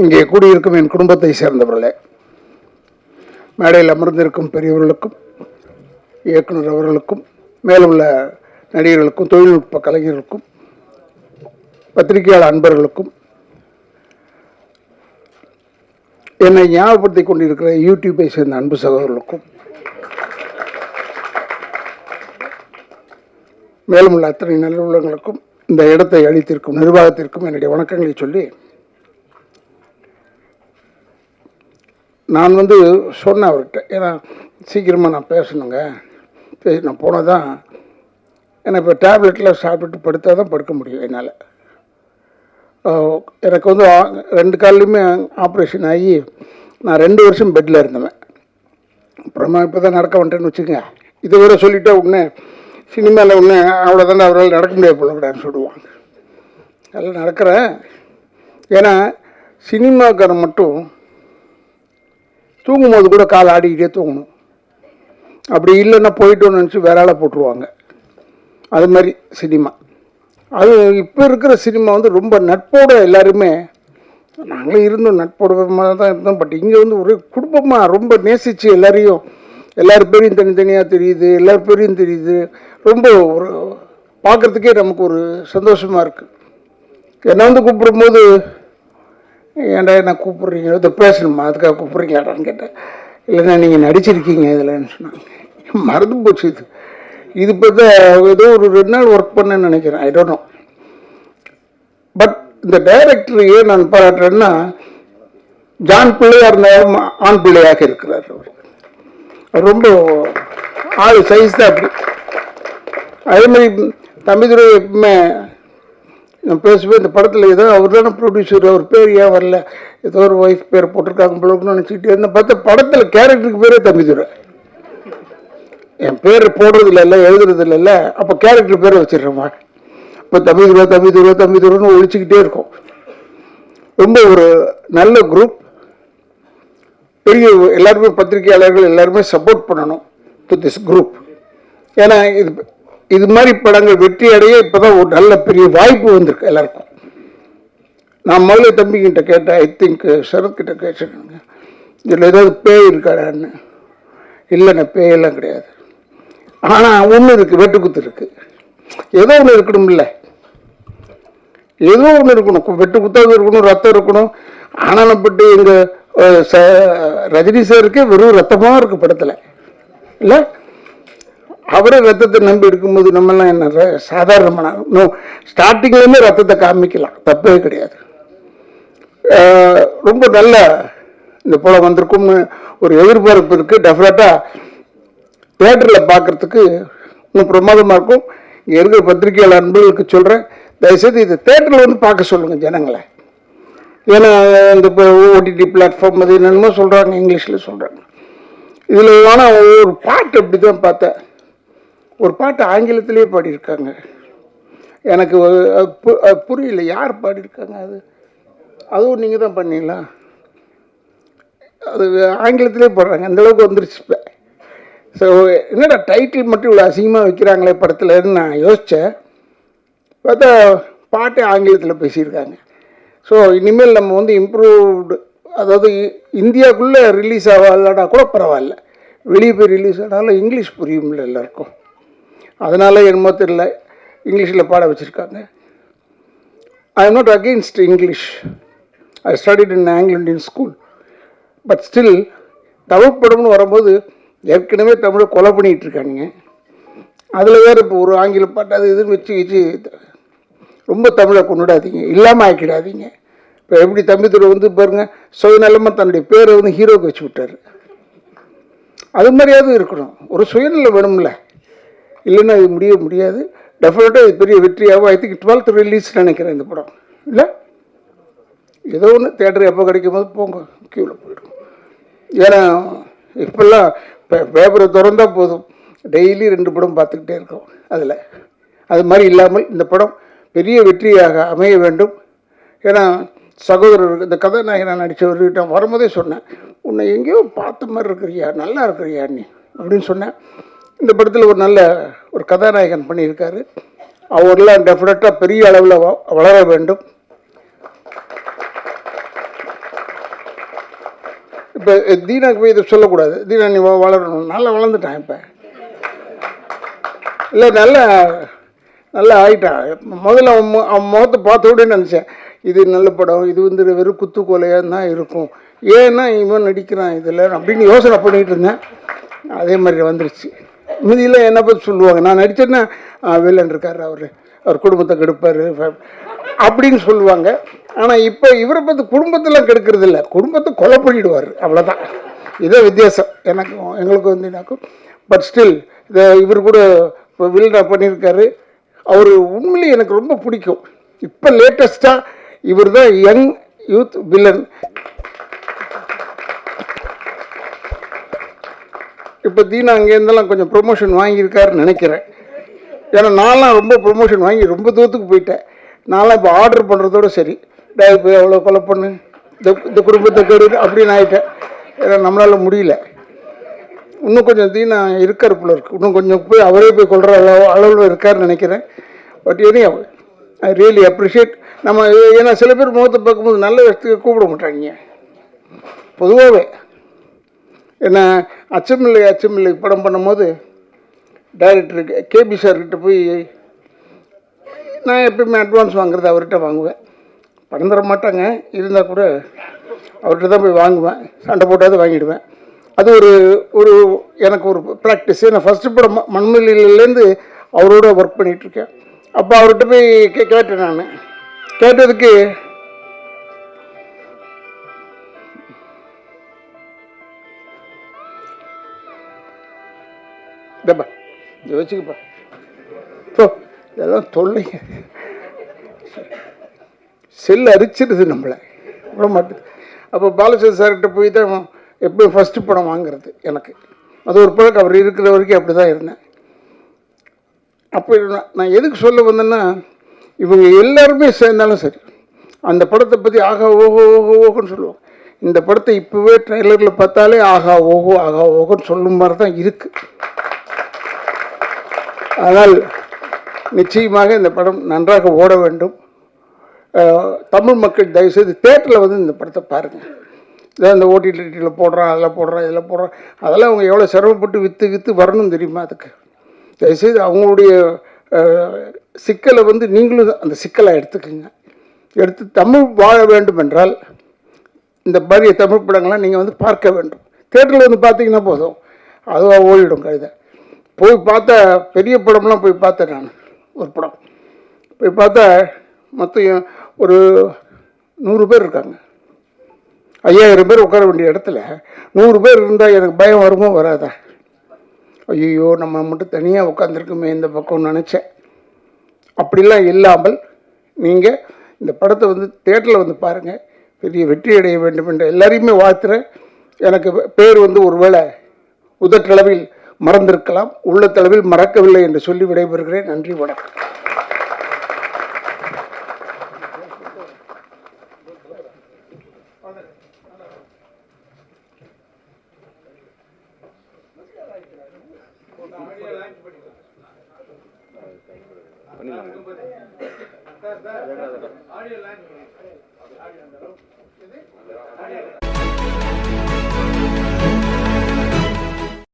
இங்கே கூடியிருக்கும் என் குடும்பத்தை சேர்ந்தவர்களே, மேடையில் அமர்ந்திருக்கும் பெரியவர்களுக்கும், இயக்குனர் அவர்களுக்கும், மேலுள்ள நடிகர்களுக்கும், தொழில்நுட்ப கலைஞர்களுக்கும், பத்திரிகையாளர் அன்பர்களுக்கும், என்னை ஞாபகப்படுத்திக் கொண்டிருக்கிற யூடியூப்பை சேர்ந்த அன்பு சகோதரர்களுக்கும், மேலும் உள்ள அத்தனை நல்லுள்ளங்களுக்கும், இந்த இடத்தை அளித்திருக்கும் நிர்வாகத்திற்கும் என்னுடைய வணக்கங்களை சொல்லி, நான் சொன்னேன் அவர்கிட்ட, ஏன்னா சீக்கிரமாக நான் பேசணுங்க, நான் போனால் தான் ஏன்னா இப்போ டேப்லெட்டில் சாப்பிட்டுட்டு படுத்தால் தான் படுக்க முடியும் என்னால். எனக்கு 2 கால்லையுமே ஆப்ரேஷன் ஆகி நான் 2 வருஷம் பெட்டில் இருந்தேன். அப்புறமா இப்போ தான் நடக்க வந்துட்டேன்னு வச்சுக்கோங்க. இதை வேறு சொல்லிவிட்டா உடனே சினிமாவில் ஒன்று அவ்வளோதானே அவரால் நடக்க முடியாது போலக்கூடாதுன்னு சொல்லுவாங்க. அதில் நடக்கிறேன். ஏன்னா சினிமாக்காரன் மட்டும் தூங்கும்போது கூட கால் ஆடிக்கிட்டே தூங்கணும். அப்படி இல்லைன்னா போயிட்டோன்னு நினச்சி வேற ஆளை போட்டுருவாங்க. அது மாதிரி சினிமா. அது இப்போ இருக்கிற சினிமா ரொம்ப நட்போடு எல்லாருமே, நாங்களும் இருந்தோம் நட்போட தான் இருந்தோம். பட் இங்கே ஒரு குடும்பமாக ரொம்ப நேசித்து எல்லார் பேரையும் தனித்தனியாக தெரியுது, எல்லார் பேரையும் தெரியுது. ரொம்ப ஒரு பார்க்குறதுக்கே நமக்கு ஒரு சந்தோஷமாக இருக்குது. என்னை கூப்பிடும்போது, ஏன்டா என்ன கூப்பிட்றீங்க, இதை பேசணுமா, அதுக்காக கூப்பிட்றீங்களாடான்னு கேட்டேன். இல்லைன்னா நீங்கள் நடிச்சிருக்கீங்க இதில்ன்னு சொன்னாங்க. மறந்து போச்சு. இது பார்த்தா ஏதோ ஒரு 2 நாள் ஒர்க் பண்ணேன்னு நினைக்கிறேன், ஐ டோன்ட் நோ. பட் இந்த டைரக்டர் ஏன் நான் பாராட்டுறேன்னா, ஜான் பிள்ளையாக இருந்தாலும் ஆண் பிள்ளையாக இருக்கிறார். அவர் ரொம்ப ஆள் சைஸ் தான் அப்படி. அதே மாதிரி தம்பிதுரை எப்பவுமே நான் பேசுவேன், இந்த படத்தில் ஏதோ அவர் தானே ப்ரொடியூசர், அவர் பேர் ஏன் வரல, ஏதோ ஒரு ஒய்ஃப் பேர் போட்டிருக்காங்க போலன்னு நினச்சிக்கிட்டே இருந்தேன். பார்த்தா படத்தில் கேரக்டருக்கு பேரே தம்பிதுரை. என் பேர் போடுறது இல்லைல்ல, எழுதுறது இல்லைல்ல, அப்போ கேரக்டர் பேரை வச்சிடுறோமா. இப்போ தம்பிதுரைன்னு ஒழிச்சிக்கிட்டே இருக்கும். ரொம்ப ஒரு நல்ல குரூப். பெரிய எல்லாருமே பத்திரிகையாளர்கள் எல்லாருமே சப்போர்ட் பண்ணணும் டு திஸ் குரூப். ஏன்னா இது மாதிரி படங்கள் வெற்றி அடைய இப்போ தான் ஒரு நல்ல பெரிய வாய்ப்பு வந்திருக்கு எல்லாருக்கும். நான் முதல்ல தம்பிக்கிட்ட கேட்டேன், ஐ திங்க் சரத்கிட்ட கேட்டுருங்க, இதில் ஏதாவது பேய் இருக்காடான்னு. இல்லைண்ணே, பேயெல்லாம் கிடையாது. ஆனால் ஒன்று இருக்குது, வெட்டுக்குத்து இருக்குது. ஏதோ ஒன்று இருக்கணும்ல, ஏதோ ஒன்று இருக்கணும். வெட்டுக்குத்தாவது இருக்கணும், ரத்தம் இருக்கணும். ஆனானப்பட்டு எங்கள் ரஜினி சாருக்கே வெறும் ரத்தமாக இருக்குது படத்தில், இல்லை? அவரே ரத்தத்தை நம்பி இருக்கும்போது நம்மெல்லாம் என்ன சாதாரணமான ஸ்டார்டிங்லேருந்து ரத்தத்தை காமிக்கலாம், தப்பே கிடையாது. ரொம்ப நல்ல இந்த படம் வந்திருக்கும்னு ஒரு எதிர்பார்ப்பு இருக்குது. டெஃபினட்டாக தியேட்டரில் பார்க்குறதுக்கு இன்னும் பிரமாதமாக இருக்கும். இங்கே இருக்கிற பத்திரிகையாளர் அன்பர்களுக்கு சொல்கிறேன், தயவுசெய்து இதை தேட்டரில் பார்க்க சொல்லுங்கள் ஜனங்களை. ஏன்னா இந்த இப்போ ஓடிடி பிளாட்ஃபார்ம் அது என்னென்னமோ சொல்கிறாங்க, இங்கிலீஷில் சொல்கிறாங்க. இதில் ஆனால் ஒரு பாட்டு அப்படி தான் பார்த்தேன். ஒரு பாட்டு ஆங்கிலத்திலே பாடியிருக்காங்க. எனக்கு புரியல யார் பாடியிருக்காங்க. அதுவும் நீங்கள் தான் பண்ணீங்களா? அது ஆங்கிலத்திலே பாடுறாங்க, அந்தளவுக்கு வந்துருச்சு இப்போ. ஸோ என்னடா டைட்டில் மட்டும் இவ்வளோ அசிங்கமாக வைக்கிறாங்களே படத்துலன்னு நான் யோசித்தேன். பார்த்தா பாட்டு ஆங்கிலத்தில் பேசியிருக்காங்க. ஸோ இனிமேல் நம்ம இம்ப்ரூவ்டு, அதாவது இந்தியாவுக்குள்ளே ரிலீஸ் ஆகலன்னா கூட பரவாயில்ல, வெளியே போய் ரிலீஸ் ஆனாலும் இங்கிலீஷ் புரியும்ல எல்லாருக்கும். அதனால் என்னமோ தெரியல இங்கிலீஷில் பாட வச்சுருக்காங்க. I am not against English. I studied in Anglo Indian school. But still Tamil படம்னு வரும்போது ஏற்கனவே தமிழை கொலை பண்ணிகிட்டு இருக்கானுங்க. அதில் வேறு இப்போ ஒரு ஆங்கில பாட்டு அது இதுன்னு வச்சு ரொம்ப தமிழை கொண்டுடாதீங்க, இல்லாமல் ஆக்கிடாதீங்க. இப்போ எப்படி தம்பிதுரை பாருங்கள், சுயநலமாக தன்னுடைய பேரை ஹீரோக்கு வச்சு விட்டார். அது மாதிரியாவது இருக்கணும், ஒரு சுயநலம் வேணும்ல, இல்லைன்னா இது முடியாது. டெஃபினட்டாக இது பெரிய வெற்றியாகும். ஐ திங்க் 12th ரிலீஸ் நினைக்கிறேன் இந்த படம், இல்லை? ஏதோ ஒன்று தேட்டர் எப்போ கிடைக்கும் போது போங்க, க்யூவில் போயிடும். ஏன்னா இப்போல்லாம் பேப்பரை திறந்தால் போதும், டெய்லி 2 படம் பார்த்துக்கிட்டே இருக்கோம். அது மாதிரி இல்லாமல் இந்த படம் பெரிய வெற்றியாக அமைய வேண்டும். ஏன்னா சகோதரர் இந்த கதாநாயகனாக நடித்தவர்கிட்ட வரும்போதே சொன்னேன், உன்னை எங்கேயோ பார்த்த மாதிரி இருக்கிறியா, நல்லா இருக்கிறியா நீ அப்படின்னு சொன்னேன். இந்த படத்தில் ஒரு நல்ல ஒரு கதாநாயகன் பண்ணியிருக்காரு. அவரெல்லாம் டெஃபினட்டாக பெரிய அளவில் வளர வேண்டும். இப்போ தீனாக்கு போய் இதை சொல்லக்கூடாது, தீனா நீ வளரணும், நல்லா வளர்ந்துட்டான் இப்போ, இல்லை நல்லா ஆகிட்டான். முதல்ல அவன் முகத்தை பார்த்த உடனே நினச்சேன் இது நல்ல படம், இது வந்து வெறும் குத்து கொலையாக தான் இருக்கும், ஏன்னா இவன் நடிக்கிறான் இதில் அப்படின்னு யோசனை பண்ணிகிட்டு இருந்தேன். அதே மாதிரி வந்துருச்சு. மீதியில் என்ன பற்றி சொல்லுவாங்க, நான் நடித்தேன்னா வில்லன் இருக்கார், அவர் குடும்பத்தை கெடுப்பார் அப்படின்னு சொல்லுவாங்க. ஆனால் இப்போ இவரை பற்றி குடும்பத்தெல்லாம் கெடுக்கிறது இல்லை, குடும்பத்தை கொலை பண்ணிவிடுவார், அவ்வளோதான். இதே வித்தியாசம் எங்களுக்கு வந்து எனக்கும். பட் ஸ்டில் இவர் கூட இப்போ வில்லனாக பண்ணியிருக்காரு. அவர் உண்மையிலேயே எனக்கு ரொம்ப பிடிக்கும். இப்போ லேட்டஸ்ட்டாக இவர் தான் யங் யூத் வில்லன். இப்போ தீனா அங்கேருந்தெல்லாம் கொஞ்சம் ப்ரொமோஷன் வாங்கியிருக்காருன்னு நினைக்கிறேன். ஏன்னா நான்லாம் ரொம்ப ப்ரொமோஷன் வாங்கி ரொம்ப தூரத்துக்கு போயிட்டேன். நான்லாம் இப்போ ஆர்டர் பண்ணுறதோட சரி, போய் எவ்வளோ கொலை பண்ணு, இந்த குடும்பத்தை கெடு அப்படின்னு ஆகிட்டேன். ஏன்னா நம்மளால் முடியல. இன்னும் கொஞ்சம் தீனா இருக்கார் போல இருக்குது, இன்னும் கொஞ்சம் போய் அவரே போய் கொள்கிற அளவில் இருக்காருன்னு நினைக்கிறேன். But any I really appreciate. நம்ம ஏன்னா சில பேர் முகத்தை பார்க்கும்போது நல்ல விஷயத்துக்கு கூப்பிட மாட்டாங்க பொதுவாகவே. என்ன அச்சமில்லை படம் பண்ணும்போது டைரக்டருக்கு கேபி சார்கிட்ட போய் நான் எப்பயுமே அட்வான்ஸ் வாங்குறது அவர்கிட்ட வாங்குவேன். படம் தர மாட்டாங்க, இருந்தால் கூட அவர்கிட்ட தான் போய் வாங்குவேன், சண்டை போட்டாவது வாங்கிடுவேன். அது ஒரு எனக்கு ஒரு ப்ராக்டிஸு. நான் ஃபஸ்ட்டு படம் மண்மல்லிலேருந்து அவரோட ஒர்க் பண்ணிகிட்ருக்கேன். அப்போ அவர்கிட்ட போய் கேட்டேன். நான் கேட்டதுக்கு இதப்பா இதை வச்சுக்கப்பா, ஸோ இதெல்லாம் தொல்லைங்க, செல் அரிச்சிடுது நம்மளை விட மாட்டேது. அப்போ பாலச்சந்திர சார்கிட்ட போய் தான் எப்போயும் ஃபஸ்ட்டு படம் வாங்குறது எனக்கு. அது ஒரு பழக்கம், அவர் இருக்கிற வரைக்கும் அப்படி தான் இருந்தேன். அப்போ நான் எதுக்கு சொல்ல வந்தேன்னா, இவங்க எல்லாருமே சேர்ந்தாலும் சரி அந்த படத்தை பற்றி ஆகா ஓஹோ ஓஹோ ஓஹோன்னு சொல்லுவாங்க. இந்த படத்தை இப்போவே ட்ரெய்லரில் பார்த்தாலே ஆகா ஓஹோன்னு சொல்லும் மாதிரி தான் இருக்குது. ஆனால் நிச்சயமாக இந்த படம் நன்றாக ஓட வேண்டும். தமிழ் மக்கள் தயவுசெய்து தேட்டரில் வந்து இந்த படத்தை பாருங்கள். இதான் இந்த ஓடிடியில் போடுறான், அதில் போடுறான், இதில் போடுறான், அதெல்லாம் அவங்க எவ்வளோ சிரமப்பட்டு விற்று வரணும் தெரியுமா? அதுக்கு தயவுசெய்து அவங்களுடைய சிக்கலை வந்து நீங்களும் அந்த சிக்கலை எடுத்து தமிழ் வாழ வேண்டும் என்றால் இந்த மாதிரி தமிழ் படங்கள்லாம் நீங்கள் வந்து பார்க்க வேண்டும். தேட்டரில் வந்து பார்த்தீங்கன்னா போதும், அதுவாக ஓடிடும் கழுதை. போய் பார்த்தா பெரிய படம்லாம் போய் பார்த்தேன். நான் ஒரு படம் போய் பார்த்தா மொத்தம் ஒரு 100 பேர் இருக்காங்க. 5000 பேர் உட்கார வேண்டிய இடத்துல 100 பேர் இருந்தால் எனக்கு பயம் வருமோ வராதா? ஐயோ நம்ம மட்டும் தனியாக உட்காந்துருக்குமே இந்த பக்கம்னு நினச்சேன். அப்படிலாம் இல்லாமல் நீங்கள் இந்த படத்தை வந்து தேட்டரில் வந்து பாருங்கள், பெரிய வெற்றி அடைய வேண்டும் என்று எல்லாரையுமே வாழ்த்துறேன். எனக்கு பேர் வந்து ஒருவேளை உதட்டளவில் மறந்திருக்கலாம், உள்ளத்தளவில் மறக்கவில்லை என்று சொல்லி விடைபெறுகிறேன். நன்றி, வணக்கம்.